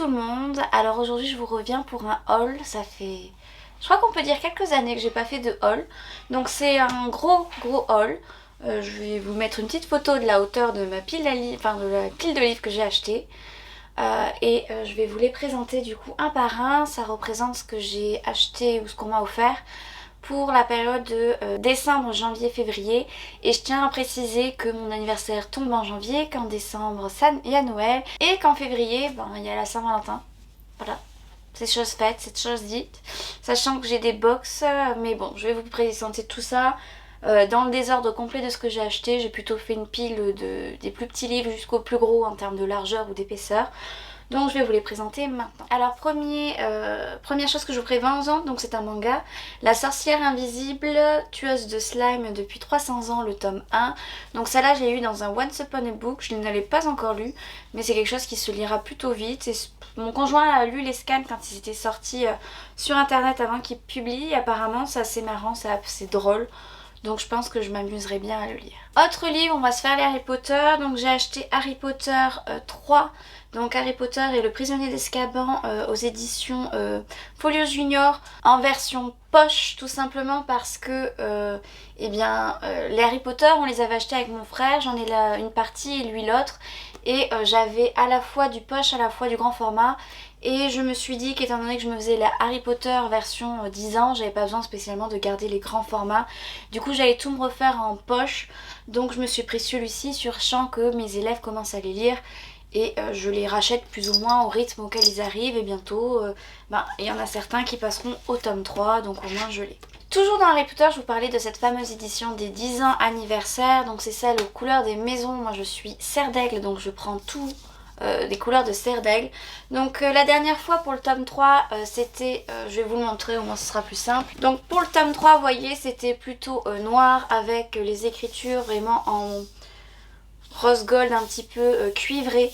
tout le monde, alors aujourd'hui je vous reviens pour un haul, ça fait je crois qu'on peut dire quelques années que j'ai pas fait de haul, donc c'est un gros haul. Je vais vous mettre une petite photo de la hauteur de ma pile à livres, enfin de la pile de livres que j'ai acheté. Je vais vous les présenter du coup un par un, ça représente ce que j'ai acheté ou ce qu'on m'a offert pour la période de décembre, janvier, février. Et je tiens à préciser que mon anniversaire tombe en janvier, qu'en décembre il y a Noël et qu'en février il y a la Saint-Valentin. Voilà, c'est chose faite, c'est chose dite. Sachant que j'ai des box, mais bon, je vais vous présenter tout ça. Dans le désordre complet de ce que j'ai acheté, j'ai plutôt fait une pile des plus petits livres jusqu'aux plus gros en termes de largeur ou d'épaisseur. Donc je vais vous les présenter maintenant. Alors première chose que je vous présente, donc c'est un manga. La sorcière invisible, tueuse de slime depuis 300 ans, le tome 1. Donc celle-là j'ai eu dans un Once Upon a Book, je ne l'ai pas encore lu, mais c'est quelque chose qui se lira plutôt vite. Et mon conjoint a lu les scans quand ils étaient sortis sur internet avant qu'ils publient. Et apparemment c'est assez marrant, c'est assez drôle. Donc je pense que je m'amuserai bien à le lire. Autre livre, on va se faire les Harry Potter. Donc j'ai acheté Harry Potter 3. Donc Harry Potter et le prisonnier d'Azkaban aux éditions Folio Junior en version poche, tout simplement parce que les Harry Potter on les avait achetés avec mon frère, j'en ai là une partie et lui l'autre, et j'avais à la fois du poche à la fois du grand format, et je me suis dit qu'étant donné que je me faisais la Harry Potter version 10 ans, j'avais pas besoin spécialement de garder les grands formats, du coup j'allais tout me refaire en poche, donc je me suis pris celui-ci sachant que mes élèves commencent à les lire. Et je les rachète plus ou moins au rythme auquel ils arrivent, et bientôt il y en a certains qui passeront au tome 3, donc au moins je l'ai. Toujours dans Harry Potter, je vous parlais de cette fameuse édition des 10 ans anniversaire, donc c'est celle aux couleurs des maisons. Moi je suis serre d'aigle, donc je prends tout des couleurs de serre d'aigle. Donc la dernière fois pour le tome 3 c'était, je vais vous le montrer, au moins ce sera plus simple. Donc pour le tome 3 vous voyez c'était plutôt noir avec les écritures vraiment en rose gold un petit peu cuivré,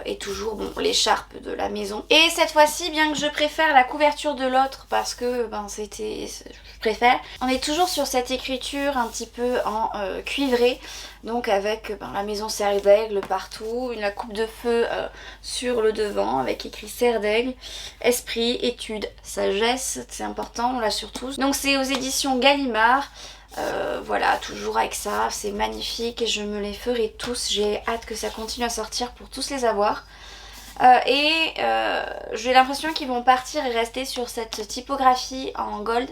et toujours l'écharpe de la maison. Et cette fois-ci, bien que je préfère la couverture de l'autre parce que je préfère, on est toujours sur cette écriture un petit peu en cuivré, donc avec la maison serre d'aigle partout, la coupe de feu sur le devant avec écrit serre d'aigle, esprit, étude, sagesse, c'est important, on l'a sur tous. Donc c'est aux éditions Gallimard. Voilà, toujours avec ça, c'est magnifique et je me les ferai tous, j'ai hâte que ça continue à sortir pour tous les avoir. J'ai l'impression qu'ils vont partir et rester sur cette typographie en gold.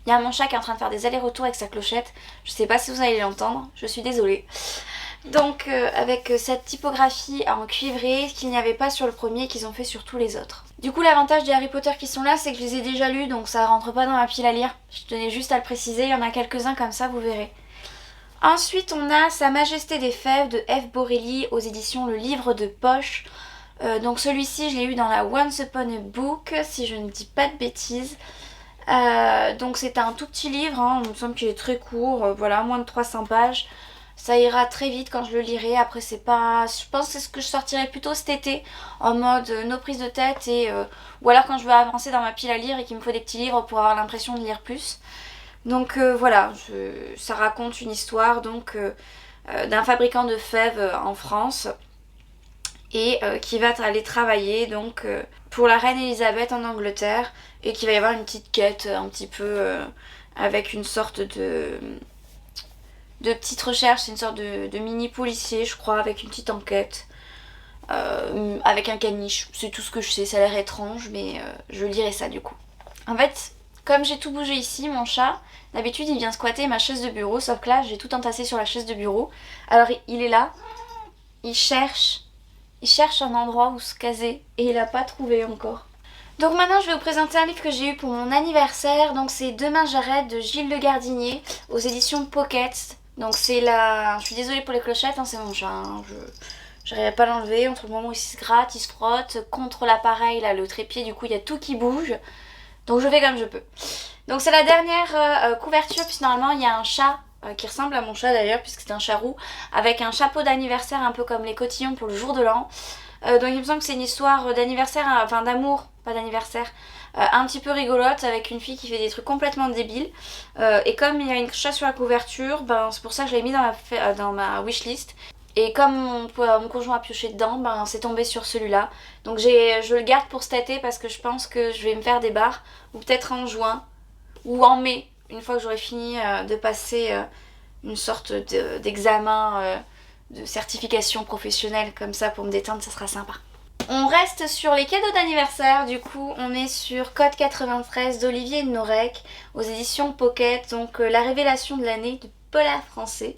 Il y a mon chat qui est en train de faire des allers-retours avec sa clochette, je sais pas si vous allez l'entendre, je suis désolée. Donc avec cette typographie en cuivré qu'il n'y avait pas sur le premier, qu'ils ont fait sur tous les autres. Du coup l'avantage des Harry Potter qui sont là, c'est que je les ai déjà lus, donc ça rentre pas dans ma pile à lire. Je tenais juste à le préciser, il y en a quelques-uns comme ça, vous verrez. Ensuite on a Sa Majesté des Fèves de F. Borelli aux éditions Le Livre de Poche. Donc celui-ci je l'ai eu dans la Once Upon a Book, si je ne dis pas de bêtises. Donc c'est un tout petit livre, hein, il me semble qu'il est très court, voilà, moins de 300 pages. Ça ira très vite quand je le lirai. Après c'est pas... Je pense que c'est ce que je sortirai plutôt cet été, en mode no prise de tête, ou alors quand je veux avancer dans ma pile à lire et qu'il me faut des petits livres pour avoir l'impression de lire plus. Donc voilà, ça raconte une histoire donc d'un fabricant de fèves en France, et qui va aller travailler donc pour la reine Elisabeth en Angleterre, et qui va y avoir une petite quête un petit peu avec une sorte de petite recherche, c'est une sorte de mini policier je crois, avec une petite enquête, avec un caniche, c'est tout ce que je sais, ça a l'air étrange mais je lirai ça du coup. En fait, comme j'ai tout bougé ici, mon chat, d'habitude il vient squatter ma chaise de bureau, sauf que là j'ai tout entassé sur la chaise de bureau, alors il est là, il cherche un endroit où se caser et il n'a pas trouvé encore. Donc maintenant je vais vous présenter un livre que j'ai eu pour mon anniversaire, donc c'est Demain j'arrête de Gilles Le Gardinier aux éditions Pocket. Donc c'est la... Je suis désolée pour les clochettes, hein, c'est mon chat, hein. J'arrive pas à l'enlever, entre le moment où il se gratte, il se frotte, contre l'appareil, là le trépied, du coup il y a tout qui bouge. Donc je fais comme je peux. Donc c'est la dernière couverture, puisque normalement il y a un chat qui ressemble à mon chat d'ailleurs, puisque c'est un chat roux, avec un chapeau d'anniversaire un peu comme les cotillons pour le jour de l'an. Donc il me semble que c'est une histoire d'anniversaire, enfin d'amour, pas d'anniversaire, un petit peu rigolote, avec une fille qui fait des trucs complètement débiles. Et comme il y a une chat sur la couverture, c'est pour ça que je l'ai mis dans ma wishlist. Et comme mon conjoint a pioché dedans, ben c'est tombé sur celui-là. Donc je le garde pour cet été parce que je pense que je vais me faire des barres, ou peut-être en juin, ou en mai, une fois que j'aurai fini de passer une sorte d'examen de certification professionnelle comme ça pour me détendre, ça sera sympa. On reste sur les cadeaux d'anniversaire, du coup on est sur Code 93 d'Olivier Norek aux éditions Pocket, donc la révélation de l'année de polar français.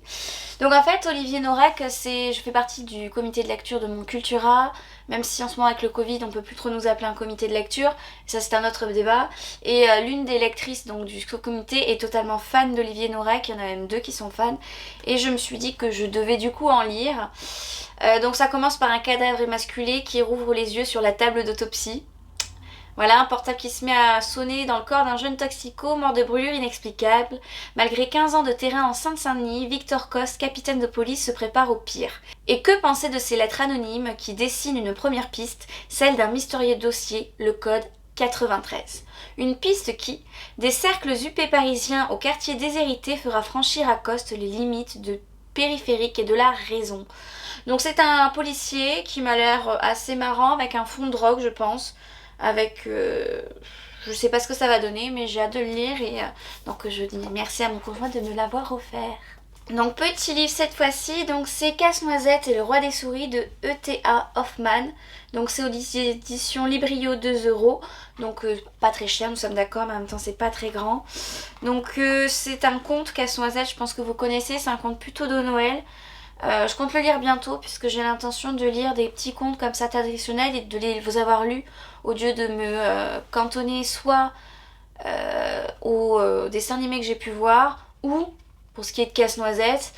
Donc en fait Olivier Norek, je fais partie du comité de lecture de mon Cultura, même si en ce moment avec le Covid on peut plus trop nous appeler un comité de lecture, ça c'est un autre débat. Et l'une des lectrices donc, du comité est totalement fan d'Olivier Norek, il y en a même 2 qui sont fans, et je me suis dit que je devais du coup en lire. Donc ça commence par un cadavre émasculé qui rouvre les yeux sur la table d'autopsie. Voilà, un portable qui se met à sonner dans le corps d'un jeune toxico mort de brûlure inexplicable. Malgré 15 ans de terrain en Seine-Saint-Denis, Victor Coste, capitaine de police, se prépare au pire. Et que penser de ces lettres anonymes qui dessinent une première piste, celle d'un mystérieux dossier, le code 93. Une piste qui, des cercles huppés parisiens au quartier déshérité, fera franchir à Coste les limites de périphérique et de la raison. Donc c'est un policier qui m'a l'air assez marrant, avec un fond de drogue je pense, avec... je sais pas ce que ça va donner, mais j'ai hâte de le lire et donc je dis merci à mon conjoint de me l'avoir offert. Donc petit livre cette fois-ci, donc c'est Casse-Noisette et le roi des souris de E.T.A. Hoffmann. Donc c'est aux éditions Librio 2 €, donc pas très cher, nous sommes d'accord, mais en même temps c'est pas très grand. Donc c'est un conte Casse-Noisette, je pense que vous connaissez, c'est un conte plutôt de Noël. Je compte le lire bientôt puisque j'ai l'intention de lire des petits contes comme ça traditionnels et de les vous avoir lus au lieu de me cantonner soit aux dessins animés que j'ai pu voir ou, pour ce qui est de Casse-Noisette,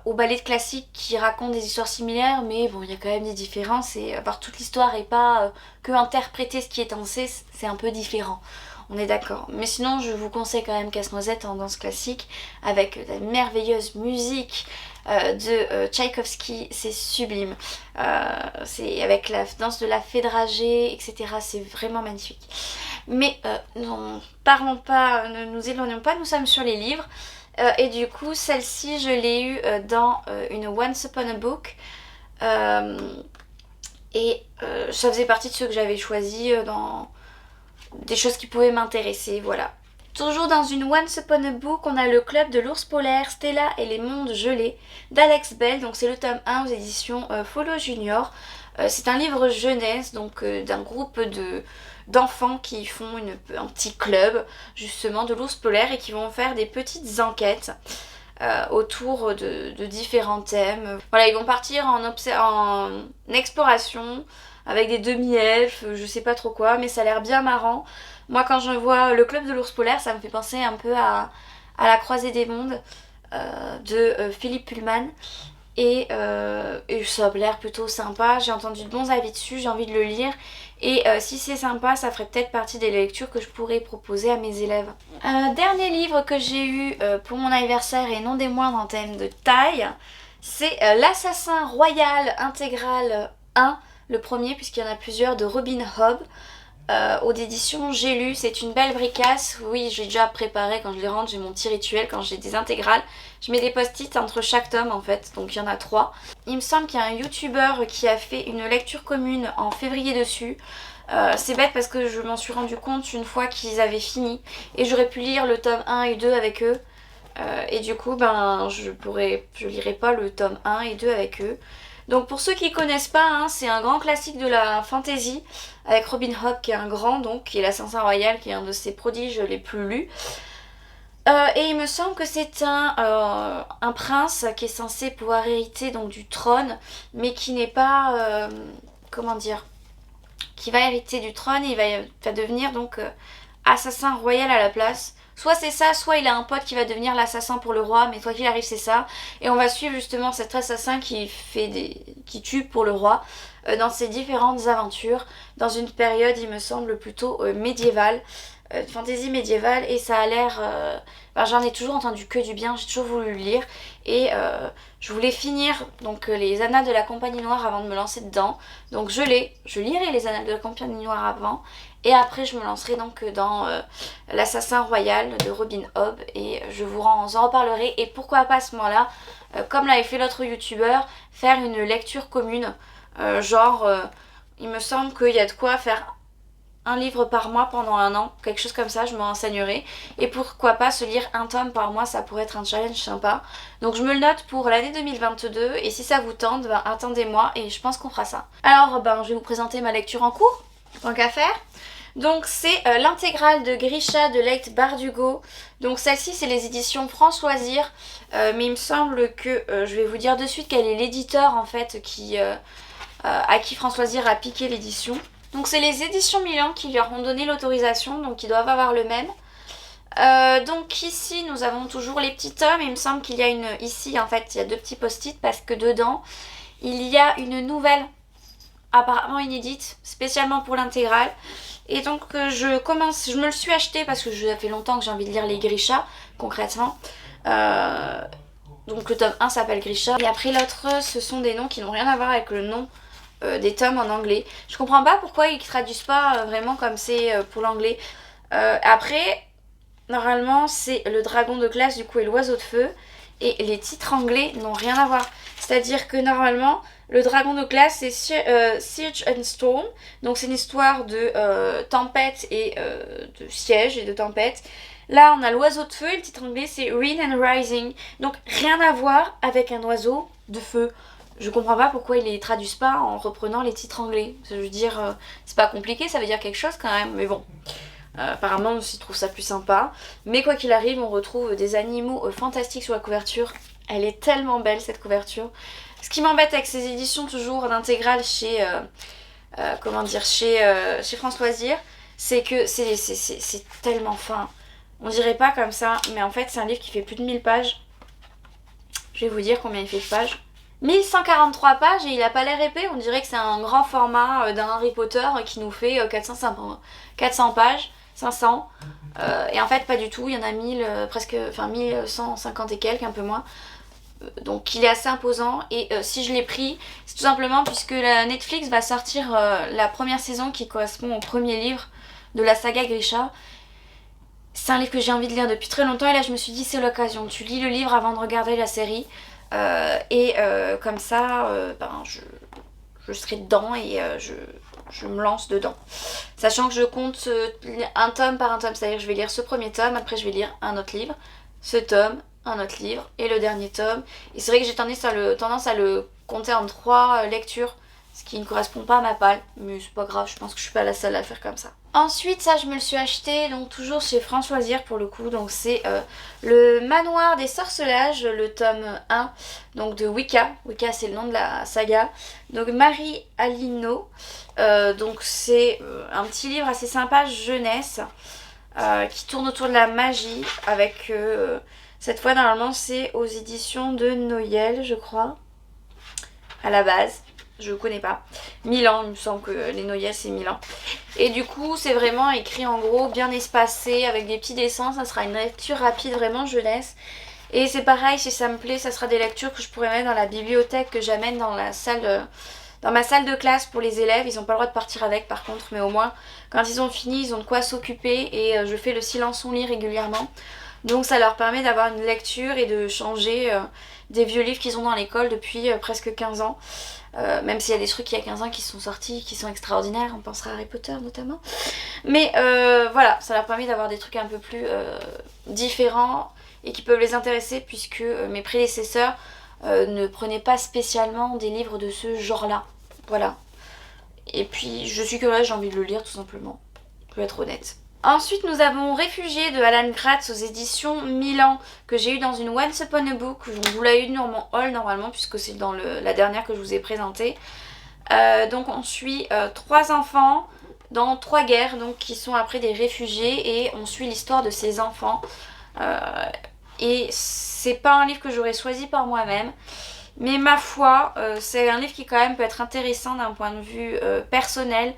aux ballets classiques qui racontent des histoires similaires, mais bon, il y a quand même des différences et voir toute l'histoire et pas que interpréter ce qui est pensé, c'est un peu différent. On est d'accord. Mais sinon, je vous conseille quand même Casse-Noisette en danse classique avec la merveilleuse musique de Tchaïkovski. C'est sublime. C'est avec la danse de la fée dragée, etc. C'est vraiment magnifique. Mais non, parlons pas, ne nous éloignons pas, nous sommes sur les livres. Et du coup, celle-ci, je l'ai eue dans une Once Upon a Book. Ça faisait partie de ceux que j'avais choisis dans des choses qui pouvaient m'intéresser, voilà. Toujours dans une Once Upon a Book, on a le club de l'ours polaire, Stella et les mondes gelés d'Alex Bell, donc c'est le tome 1 aux éditions Follow Junior. C'est un livre jeunesse, donc d'un groupe d'enfants qui font un petit club justement de l'ours polaire et qui vont faire des petites enquêtes autour de différents thèmes. Voilà, ils vont partir en exploration avec des demi-elfes, je sais pas trop quoi, mais ça a l'air bien marrant. Moi quand je vois le club de l'ours polaire, ça me fait penser un peu à la croisée des mondes de Philippe Pullman. Et ça a l'air plutôt sympa, j'ai entendu de bons avis dessus, j'ai envie de le lire. Et si c'est sympa, ça ferait peut-être partie des lectures que je pourrais proposer à mes élèves. Dernier livre que j'ai eu pour mon anniversaire et non des moindres en thème de taille, c'est L'Assassin Royal Intégral 1, le premier puisqu'il y en a plusieurs, de Robin Hobb. Aux éditions J'ai lu, c'est une belle bricasse. Oui, j'ai déjà préparé quand je les rentre, j'ai mon petit rituel quand j'ai des intégrales. Je mets des post-it entre chaque tome en fait, donc il y en a 3. Il me semble qu'il y a un youtubeur qui a fait une lecture commune en février dessus. C'est bête parce que je m'en suis rendu compte une fois qu'ils avaient fini et j'aurais pu lire le tome 1 et 2 avec eux. Et du coup, ben, je lirai pas le tome 1 et 2 avec eux. Donc pour ceux qui connaissent pas, hein, c'est un grand classique de la fantasy avec Robin Hobb qui est un grand, donc qui est l'assassin royal, qui est un de ses prodiges les plus lus. Et il me semble que c'est un prince qui est censé pouvoir hériter donc du trône, mais qui n'est pas, comment dire, qui va hériter du trône et il va devenir donc assassin royal à la place. Soit c'est ça, soit il a un pote qui va devenir l'assassin pour le roi, mais quoi qu'il arrive c'est ça. Et on va suivre justement cet assassin qui tue pour le roi dans ses différentes aventures, dans une période il me semble plutôt médiévale, fantasy médiévale, et ça a l'air... j'en ai toujours entendu que du bien, j'ai toujours voulu le lire, et je voulais finir donc les Annales de la Compagnie Noire avant de me lancer dedans. Donc je lirai les Annales de la Compagnie Noire avant, Et après je me lancerai donc dans l'Assassin Royal de Robin Hobb et je vous en reparlerai. Et pourquoi pas à ce moment-là, comme l'avait fait l'autre youtubeur, faire une lecture commune. Il me semble qu'il y a de quoi faire un livre par mois pendant un an, quelque chose comme ça, je me renseignerai. Et pourquoi pas se lire un tome par mois, ça pourrait être un challenge sympa. Donc je me le note pour l'année 2022 et si ça vous tente, ben, attendez-moi et je pense qu'on fera ça. Alors je vais vous présenter ma lecture en cours, tant qu'à faire. Donc c'est l'intégrale de Grisha de Leigh Bardugo. Donc celle-ci c'est les éditions France Loisirs. Mais il me semble que je vais vous dire de suite quel est l'éditeur en fait à qui France Loisirs a piqué l'édition. Donc c'est les éditions Milan qui leur ont donné l'autorisation, donc ils doivent avoir le même. Donc ici nous avons toujours les petits tomes, il me semble qu'il y a ici en fait il y a 2 petits post-it parce que dedans il y a une nouvelle apparemment inédite, spécialement pour l'intégrale. Et donc je me le suis acheté parce que ça fait longtemps que j'ai envie de lire les Grisha, concrètement. Donc le tome 1 s'appelle Grisha et après l'autre ce sont des noms qui n'ont rien à voir avec le nom des tomes en anglais. Je comprends pas pourquoi ils traduisent pas vraiment comme c'est pour l'anglais. Après, normalement c'est le dragon de glace du coup et l'oiseau de feu. Et les titres anglais n'ont rien à voir. C'est-à-dire que normalement, le dragon de glace c'est Siege and Storm. Donc c'est une histoire de tempête et de siège et de tempête. Là on a l'oiseau de feu et le titre anglais c'est Rain and Rising. Donc rien à voir avec un oiseau de feu. Je comprends pas pourquoi ils les traduisent pas en reprenant les titres anglais. Je veux dire, c'est pas compliqué, ça veut dire quelque chose quand même, mais bon. Apparemment, ils trouvent ça plus sympa. Mais quoi qu'il arrive, on retrouve des animaux fantastiques sur la couverture. Elle est tellement belle cette couverture. Ce qui m'embête avec ces éditions toujours d'intégrale chez France Loisirs, c'est que c'est tellement fin. On dirait pas comme ça, mais en fait c'est un livre qui fait plus de 1000 pages. Je vais vous dire combien il fait de pages. 1143 pages et il a pas l'air épais, on dirait que c'est un grand format d'un Harry Potter qui nous fait 400 pages, 500. Et en fait pas du tout, il y en a 1150 et quelques, un peu moins. Donc il est assez imposant et si je l'ai pris, c'est tout simplement puisque la Netflix va sortir la première saison qui correspond au premier livre de la saga Grisha. C'est un livre que j'ai envie de lire depuis très longtemps et là je me suis dit c'est l'occasion, tu lis le livre avant de regarder la série. Comme ça, je serai dedans et je me lance dedans. Sachant que je compte un tome par un tome, c'est-à-dire que je vais lire ce premier tome, après je vais lire un autre livre, ce tome, un autre livre et le dernier tome. Et c'est vrai que j'ai tendance à le compter en 3 lectures, ce qui ne correspond pas à ma palle, mais c'est pas grave, je pense que je suis pas la seule à le faire comme ça. Ensuite, ça je me le suis acheté, donc toujours chez France Loisirs pour le coup, donc c'est le Manoir des Sorcelages, le tome 1, donc de Wicca. Wicca c'est le nom de la saga. Donc Marie Alino, donc c'est un petit livre assez sympa, jeunesse, qui tourne autour de la magie, avec cette fois normalement c'est aux éditions de Noyel je crois, à la base. Je connais pas. Milan, il me semble que les Noyelles c'est Milan. Et du coup c'est vraiment écrit en gros, bien espacé, avec des petits dessins. Ça sera une lecture rapide, vraiment jeunesse. Et c'est pareil, si ça me plaît, ça sera des lectures que je pourrais mettre dans la bibliothèque que j'amène dans ma salle de classe pour les élèves. Ils n'ont pas le droit de partir avec par contre, mais au moins quand ils ont fini, ils ont de quoi s'occuper. Et je fais le silence on lit régulièrement. Donc ça leur permet d'avoir une lecture et de changer des vieux livres qu'ils ont dans l'école depuis presque 15 ans. Même s'il y a des trucs il y a 15 ans qui sont sortis, qui sont extraordinaires, on pensera à Harry Potter notamment. Mais voilà, ça leur permet d'avoir des trucs un peu plus différents et qui peuvent les intéresser puisque mes prédécesseurs ne prenaient pas spécialement des livres de ce genre-là. Voilà. Et puis je suis curieuse, j'ai envie de le lire tout simplement, je vais être honnête. Ensuite, nous avons Réfugié de Alan Gratz aux éditions Milan, que j'ai eu dans une Once Upon a Book. Vous l'avez eu dans mon haul normalement, puisque c'est dans la dernière que je vous ai présentée. Donc on suit 3 enfants dans 3 guerres, donc qui sont après des réfugiés, et on suit l'histoire de ces enfants. Et c'est pas un livre que j'aurais choisi par moi-même, mais ma foi, c'est un livre qui quand même peut être intéressant d'un point de vue personnel.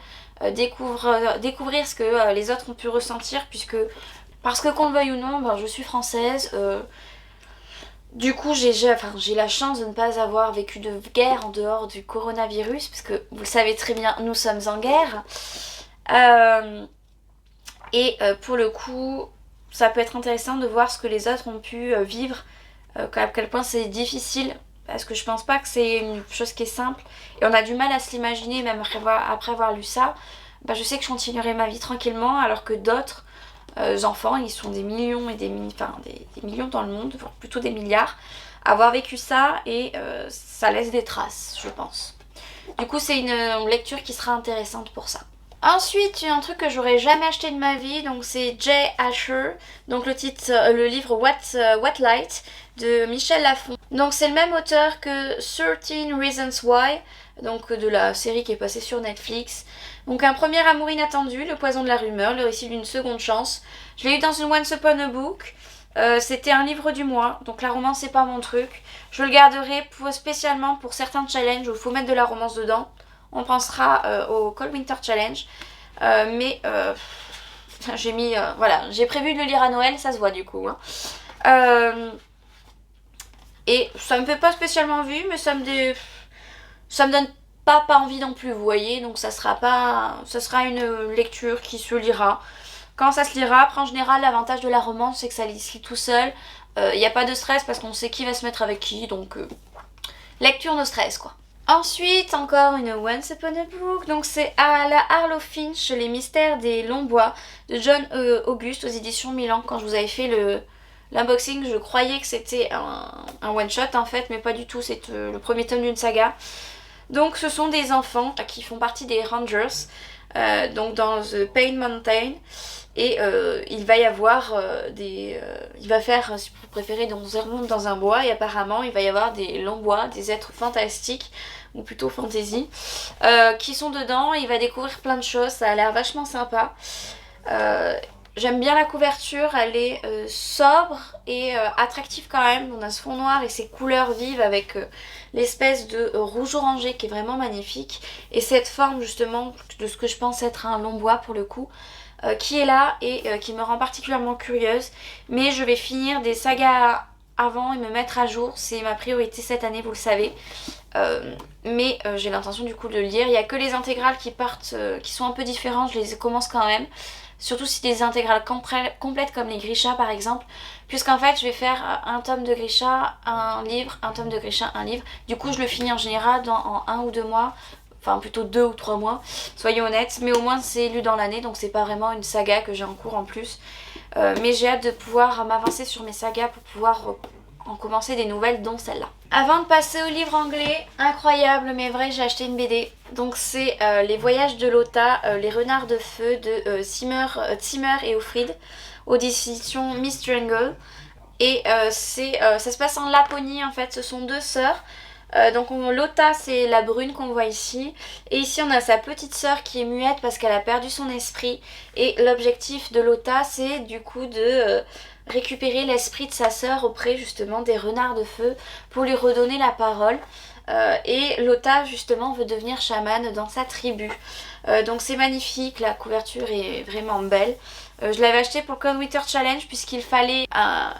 Découvrir ce que les autres ont pu ressentir, parce que qu'on le veuille ou non, je suis française, du coup j'ai la chance de ne pas avoir vécu de guerre en dehors du coronavirus, parce que vous le savez très bien, nous sommes en guerre, Et pour le coup, ça peut être intéressant de voir ce que les autres ont pu vivre, à quel point c'est difficile, parce que je pense pas que c'est une chose qui est simple, et on a du mal à se l'imaginer, même après avoir lu ça. Bah, je sais que je continuerai ma vie tranquillement, alors que d'autres enfants, ils sont des millions et des millions dans le monde, voire plutôt des milliards, à avoir vécu ça, et ça laisse des traces, je pense. Du coup, c'est une lecture qui sera intéressante pour ça. Ensuite, il y a un truc que j'aurais jamais acheté de ma vie, donc c'est Jay Asher, donc le livre What Light de Michel Lafon. Donc c'est le même auteur que 13 Reasons Why, donc de la série qui est passée sur Netflix. Donc un premier amour inattendu, le poison de la rumeur, le récit d'une seconde chance. Je l'ai eu dans une Once Upon a Book. C'était un livre du mois, donc la romance c'est pas mon truc. Je le garderai spécialement pour certains challenges où il faut mettre de la romance dedans. On pensera au Cold Winter Challenge. J'ai mis. Voilà, j'ai prévu de le lire à Noël, ça se voit du coup. Hein. Et ça me fait pas spécialement envie, mais ça me donne pas envie non plus, vous voyez. Donc ça sera une lecture qui se lira. Quand ça se lira, après en général, l'avantage de la romance, c'est que ça se lit tout seul. Il n'y a pas de stress parce qu'on sait qui va se mettre avec qui, donc lecture no stress quoi. Ensuite, encore une Once Upon a Book, donc c'est à la Harlow Finch, Les Mystères des Longs Bois, de John Auguste aux éditions Milan. Quand je vous avais fait l'unboxing, je croyais que c'était un one-shot en fait, mais pas du tout, c'est le premier tome d'une saga. Donc ce sont des enfants qui font partie des Rangers, donc dans The Pain Mountain. Et il va y avoir il va faire, si vous préférez, dans un bois, et apparemment il va y avoir des longs bois, des êtres fantastiques, ou plutôt fantasy, qui sont dedans, et il va découvrir plein de choses, ça a l'air vachement sympa. J'aime bien la couverture, elle est sobre et attractive quand même. On a ce fond noir et ces couleurs vives avec l'espèce de rouge orangé qui est vraiment magnifique. Et cette forme justement de ce que je pense être un long bois pour le coup, qui est là et qui me rend particulièrement curieuse. Mais je vais finir des sagas avant et me mettre à jour, c'est ma priorité cette année, vous le savez. Mais j'ai l'intention du coup de le lire. Il n'y a que les intégrales qui partent, qui sont un peu différentes, je les commence quand même. Surtout si des intégrales complètes comme les Grisha par exemple. Puisqu'en fait je vais faire un tome de Grisha, un livre, un tome de Grisha, un livre. Du coup je le finis en général en 1 ou 2 mois. Enfin plutôt 2 ou 3 mois, soyons honnêtes. Mais au moins c'est lu dans l'année, donc c'est pas vraiment une saga que j'ai en cours en plus. Mais j'ai hâte de pouvoir m'avancer sur mes sagas pour pouvoir en commencer des nouvelles, dont celle-là. Avant de passer au livre anglais, incroyable mais vrai, j'ai acheté une BD. Donc c'est Les Voyages de Lotta, Les Renards de Feu de Zimmer et Oufrid, aux éditions Miss Jungle. Et ça se passe en Laponie en fait, ce sont deux sœurs. Donc Lotta c'est la brune qu'on voit ici, et ici on a sa petite sœur qui est muette parce qu'elle a perdu son esprit, et l'objectif de Lotta c'est du coup de récupérer l'esprit de sa sœur auprès justement des renards de feu pour lui redonner la parole. Et Lotta justement veut devenir chamane dans sa tribu. Donc c'est magnifique, la couverture est vraiment belle. Je l'avais acheté pour le Cold Winter Challenge puisqu'il fallait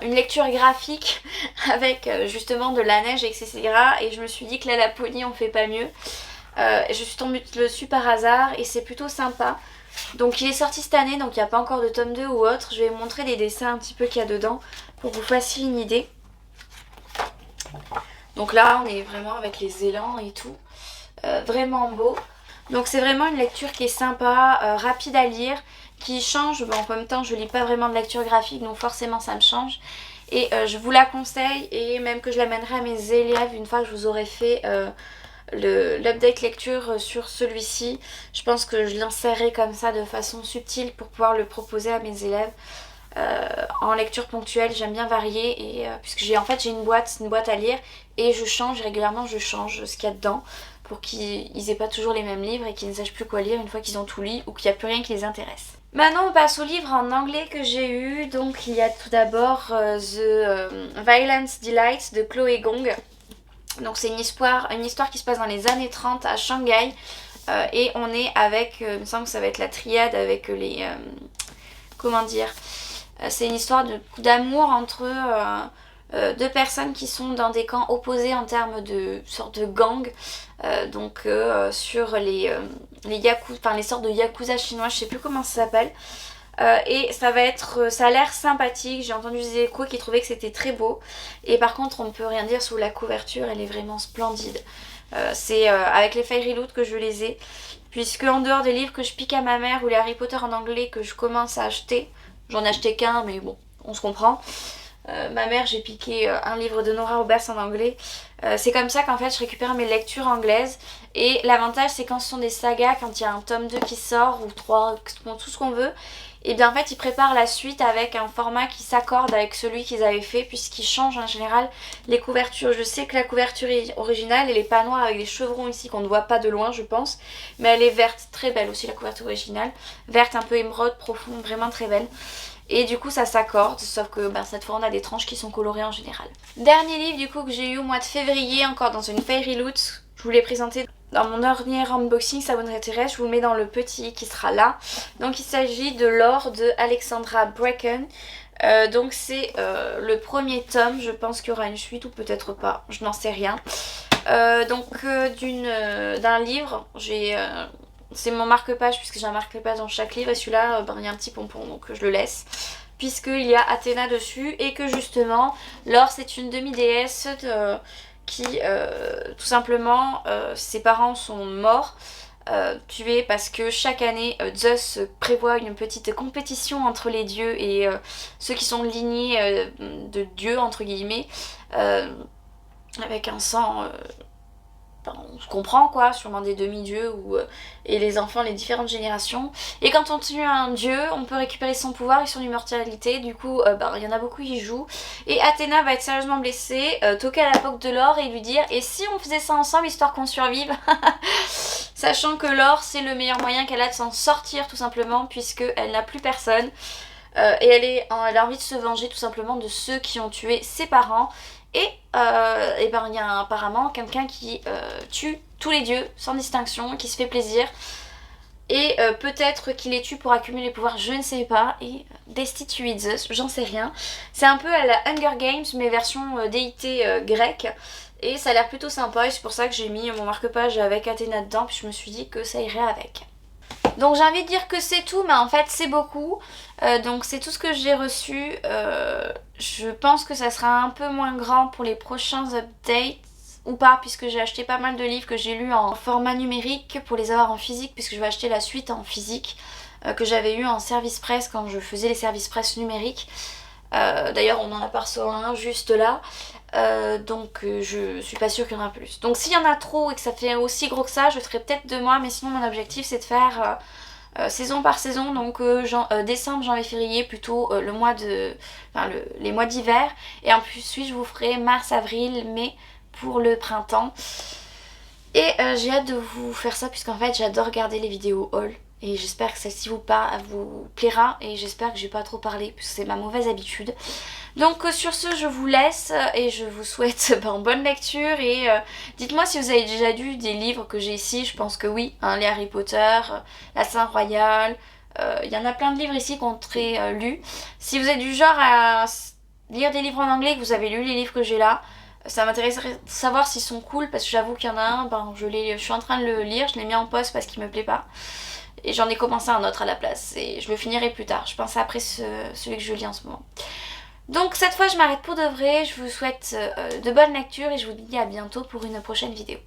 une lecture graphique avec justement de la neige, etc. Et je me suis dit que la Laponie on fait pas mieux. Je suis tombée dessus par hasard et c'est plutôt sympa. Donc il est sorti cette année, donc il n'y a pas encore de tome 2 ou autre. Je vais vous montrer les dessins un petit peu qu'il y a dedans pour que vous fassiez une idée. Donc là on est vraiment avec les élans et tout. Vraiment beau. Donc c'est vraiment une lecture qui est sympa, rapide à lire, qui change. Bon, en même temps je lis pas vraiment de lecture graphique, donc forcément ça me change. Et je vous la conseille, et même que je l'amènerai à mes élèves une fois que je vous aurai fait l'update lecture sur celui-ci. Je pense que je l'insérerai comme ça de façon subtile pour pouvoir le proposer à mes élèves. En lecture ponctuelle, j'aime bien varier, et puisque j'ai une boîte à lire, et régulièrement je change ce qu'il y a dedans pour qu'ils aient pas toujours les mêmes livres et qu'ils ne sachent plus quoi lire une fois qu'ils ont tout lu ou qu'il n'y a plus rien qui les intéresse. Maintenant on passe au livre en anglais que j'ai eu. Donc il y a tout d'abord The Violence Delight de Chloé Gong. Donc c'est une histoire qui se passe dans les années 30 à Shanghai, et on est avec, il me semble que ça va être la triade avec les... comment dire, c'est une histoire d'amour entre deux personnes qui sont dans des camps opposés en termes de sorte de gang. Sur les sortes de yakuza chinois, je sais plus comment ça s'appelle. Et ça va être, ça a l'air sympathique, j'ai entendu des échos qui trouvaient que c'était très beau. Et par contre on ne peut rien dire sur la couverture, elle est vraiment splendide. C'est avec les Fairy Loot que je les ai. Puisque en dehors des livres que je pique à ma mère ou les Harry Potter en anglais que je commence à acheter, j'en ai acheté qu'un mais bon, on se comprend. Ma mère, j'ai piqué un livre de Nora Roberts en anglais. C'est comme ça qu'en fait je récupère mes lectures anglaises. Et l'avantage c'est quand ce sont des sagas, quand il y a un tome 2 qui sort ou 3, tout ce qu'on veut, et bien en fait ils préparent la suite avec un format qui s'accorde avec celui qu'ils avaient fait, puisqu'ils changent en général les couvertures. Je sais que la couverture originale elle est pas noire avec des chevrons ici qu'on ne voit pas de loin je pense, mais elle est verte, très belle aussi la couverture originale, verte un peu émeraude profonde, vraiment très belle. Et du coup ça s'accorde, sauf que cette fois on a des tranches qui sont colorées en général. Dernier livre du coup que j'ai eu au mois de février, encore dans une Fairy Loot. Je vous l'ai présenté dans mon dernier unboxing, ça vous intéresse, je vous le mets dans le petit qui sera là. Donc il s'agit de L'or de Alexandra Bracken. Donc c'est le premier tome, je pense qu'il y aura une suite ou peut-être pas, je n'en sais rien. D'un livre, c'est mon marque-page puisque j'ai un marque-page dans chaque livre et celui-là, il y a un petit pompon donc je le laisse. Puisqu'il y a Athéna dessus et que justement, L'or c'est une demi-déesse qui tout simplement, ses parents sont morts. Tués parce que chaque année Zeus prévoit une petite compétition entre les dieux et ceux qui sont lignés de dieux entre guillemets, avec un sang on se comprend quoi, sûrement des demi-dieux et les enfants, les différentes générations. Et quand on tue un dieu, on peut récupérer son pouvoir et son immortalité, du coup il y en a beaucoup qui jouent. Et Athéna va être sérieusement blessée, toquer à la porte de l'or et lui dire « Et si on faisait ça ensemble histoire qu'on survive ?» Sachant que l'or c'est le meilleur moyen qu'elle a de s'en sortir tout simplement, puisqu'elle n'a plus personne. Et elle a envie de se venger tout simplement de ceux qui ont tué ses parents. Et il y a apparemment quelqu'un qui tue tous les dieux sans distinction, qui se fait plaisir. Et peut-être qu'il les tue pour accumuler les pouvoirs, je ne sais pas. Et destituer Zeus, j'en sais rien. C'est un peu à la Hunger Games, mais version déité grecque. Et ça a l'air plutôt sympa et c'est pour ça que j'ai mis mon marque-page avec Athéna dedans. Puis je me suis dit que ça irait avec. Donc j'ai envie de dire que c'est tout, mais en fait c'est beaucoup. Donc c'est tout ce que j'ai reçu. Je pense que ça sera un peu moins grand pour les prochains updates. Ou pas, puisque j'ai acheté pas mal de livres que j'ai lus en format numérique pour les avoir en physique, puisque je vais acheter la suite en physique que j'avais eu en service presse quand je faisais les services presse numériques. D'ailleurs on en aperçoit un juste là. Donc je suis pas sûre qu'il y en aura plus. Donc s'il y en a trop et que ça fait aussi gros que ça, je ferai peut-être 2 mois, mais sinon mon objectif c'est de faire saison par saison, donc décembre, janvier, février, plutôt les mois d'hiver. Et ensuite je vous ferai mars, avril, mai pour le printemps. Et j'ai hâte de vous faire ça puisqu'en fait j'adore regarder les vidéos haul. Et j'espère que celle-ci vous plaira et j'espère que j'ai pas trop parlé puisque c'est ma mauvaise habitude. Donc sur ce je vous laisse et je vous souhaite bonne lecture et dites-moi si vous avez déjà lu des livres que j'ai ici, je pense que oui, hein, les Harry Potter, la Saint-Royal, il y en a plein de livres ici qu'on très lus. Si vous êtes du genre à lire des livres en anglais et que vous avez lu les livres que j'ai là, ça m'intéresserait de savoir s'ils sont cool parce que j'avoue qu'il y en a un, je suis en train de le lire, je l'ai mis en pause parce qu'il me plaît pas. Et j'en ai commencé un autre à la place et je le finirai plus tard, je pense après celui que je lis en ce moment. Donc cette fois je m'arrête pour de vrai, je vous souhaite de bonnes lectures et je vous dis à bientôt pour une prochaine vidéo.